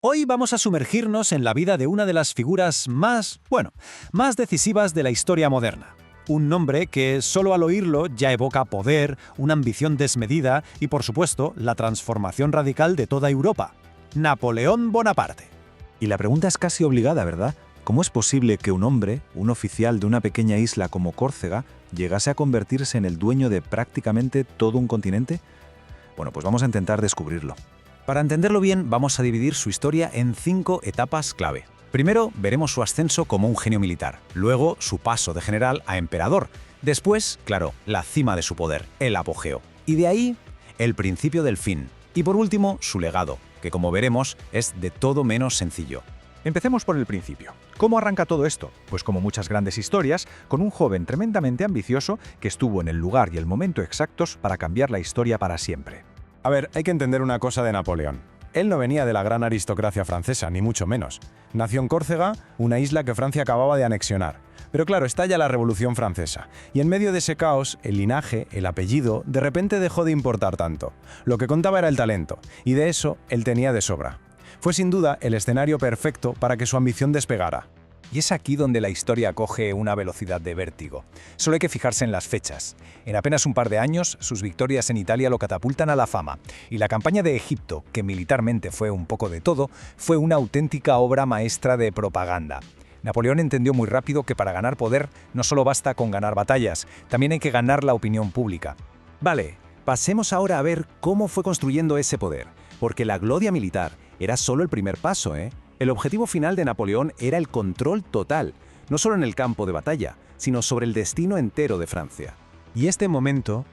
Hoy vamos a sumergirnos en la vida de una de las figuras más decisivas de la historia moderna. Un nombre que solo al oírlo ya evoca poder, una ambición desmedida y, por supuesto, la transformación radical de toda Europa. Napoleón Bonaparte. Y la pregunta es casi obligada, ¿verdad? ¿Cómo es posible que un hombre, un oficial de una pequeña isla como Córcega, llegase a convertirse en el dueño de prácticamente todo un continente? Bueno, pues vamos a intentar descubrirlo. Para entenderlo bien, vamos a dividir su historia en 5 etapas clave. Primero, veremos su ascenso como un genio militar. Luego, su paso de general a emperador. Después, claro, la cima de su poder, el apogeo. Y de ahí, el principio del fin. Y por último, su legado, que como veremos, es de todo menos sencillo. Empecemos por el principio. ¿Cómo arranca todo esto? Pues como muchas grandes historias, con un joven tremendamente ambicioso que estuvo en el lugar y el momento exactos para cambiar la historia para siempre. A ver, hay que entender una cosa de Napoleón. Él no venía de la gran aristocracia francesa, ni mucho menos. Nació en Córcega, una isla que Francia acababa de anexionar. Pero claro, estalla la Revolución Francesa, y en medio de ese caos, el linaje, el apellido, de repente dejó de importar tanto. Lo que contaba era el talento, y de eso él tenía de sobra. Fue sin duda el escenario perfecto para que su ambición despegara. Y es aquí donde la historia coge una velocidad de vértigo. Solo hay que fijarse en las fechas. En apenas un par de años, sus victorias en Italia lo catapultan a la fama. Y la campaña de Egipto, que militarmente fue un poco de todo, fue una auténtica obra maestra de propaganda. Napoleón entendió muy rápido que para ganar poder no solo basta con ganar batallas, también hay que ganar la opinión pública. Vale, pasemos ahora a ver cómo fue construyendo ese poder, porque la gloria militar era solo el primer paso, ¿eh? El objetivo final de Napoleón era el control total, no solo en el campo de batalla, sino sobre el destino entero de Francia. Y este momento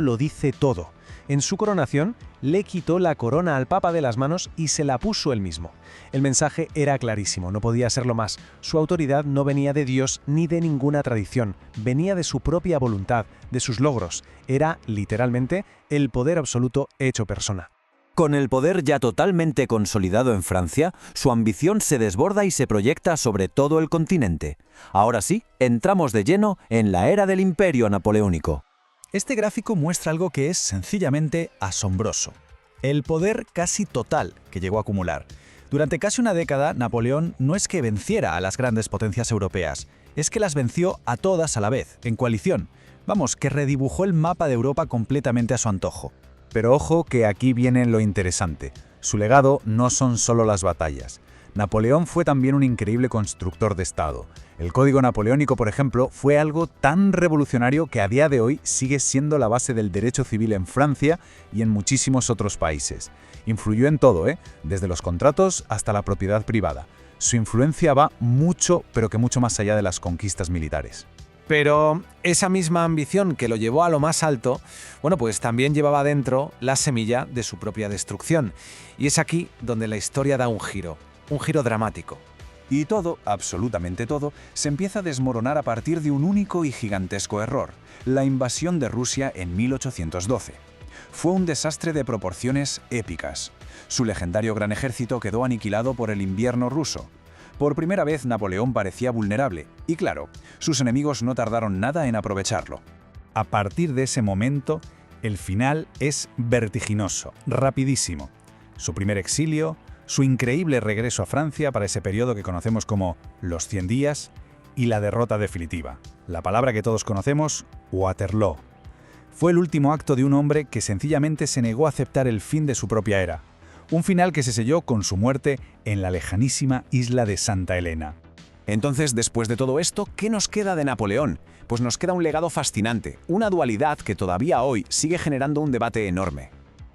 lo dice todo. En su coronación, le quitó la corona al Papa de las manos y se la puso él mismo. El mensaje era clarísimo, no podía serlo más. Su autoridad no venía de Dios ni de ninguna tradición, venía de su propia voluntad, de sus logros. Era, literalmente, el poder absoluto hecho persona. Con el poder ya totalmente consolidado en Francia, su ambición se desborda y se proyecta sobre todo el continente. Ahora sí, entramos de lleno en la era del Imperio Napoleónico. Este gráfico muestra algo que es sencillamente asombroso. El poder casi total que llegó a acumular. Durante casi una década, Napoleón no es que venciera a las grandes potencias europeas, es que las venció a todas a la vez, en coalición. Vamos, que redibujó el mapa de Europa completamente a su antojo. Pero ojo que aquí viene lo interesante. Su legado no son solo las batallas. Napoleón fue también un increíble constructor de Estado. El Código Napoleónico, por ejemplo, fue algo tan revolucionario que a día de hoy sigue siendo la base del derecho civil en Francia y en muchísimos otros países. Influyó en todo, desde los contratos hasta la propiedad privada. Su influencia va mucho, pero que mucho más allá de las conquistas militares. Pero esa misma ambición que lo llevó a lo más alto, pues también llevaba dentro la semilla de su propia destrucción. Y es aquí donde la historia da un giro dramático. Y todo, absolutamente todo, se empieza a desmoronar a partir de un único y gigantesco error: la invasión de Rusia en 1812. Fue un desastre de proporciones épicas. Su legendario gran ejército quedó aniquilado por el invierno ruso. Por primera vez Napoleón parecía vulnerable, y claro, sus enemigos no tardaron nada en aprovecharlo. A partir de ese momento, el final es vertiginoso, rapidísimo. Su primer exilio, su increíble regreso a Francia para ese periodo que conocemos como los 100 días, y la derrota definitiva, la palabra que todos conocemos, Waterloo. Fue el último acto de un hombre que sencillamente se negó a aceptar el fin de su propia era. Un final que se selló con su muerte en la lejanísima isla de Santa Elena. Entonces, después de todo esto, ¿qué nos queda de Napoleón? Pues nos queda un legado fascinante, una dualidad que todavía hoy sigue generando un debate enorme.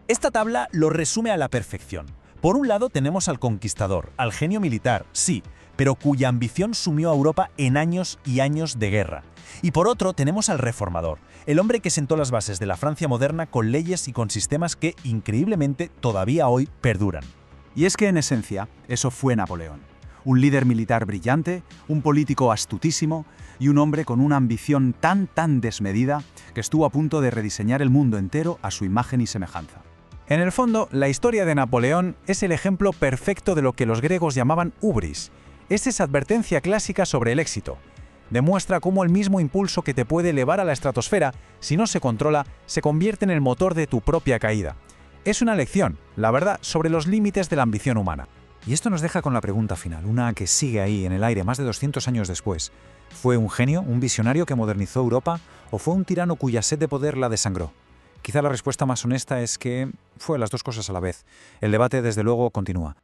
Esta tabla lo resume a la perfección. Por un lado tenemos al conquistador, al genio militar, sí, pero cuya ambición sumió a Europa en años y años de guerra. Y por otro tenemos al reformador, el hombre que sentó las bases de la Francia moderna con leyes y con sistemas que, increíblemente, todavía hoy perduran. Y es que, en esencia, eso fue Napoleón. Un líder militar brillante, un político astutísimo y un hombre con una ambición tan desmedida que estuvo a punto de rediseñar el mundo entero a su imagen y semejanza. En el fondo, la historia de Napoleón es el ejemplo perfecto de lo que los griegos llamaban hubris. Es esa advertencia clásica sobre el éxito. Demuestra cómo el mismo impulso que te puede elevar a la estratosfera, si no se controla, se convierte en el motor de tu propia caída. Es una lección, la verdad, sobre los límites de la ambición humana. Y esto nos deja con la pregunta final, una que sigue ahí en el aire más de 200 años después. ¿Fue un genio, un visionario que modernizó Europa, o fue un tirano cuya sed de poder la desangró? Quizá la respuesta más honesta es que fue las dos cosas a la vez. El debate, desde luego, continúa.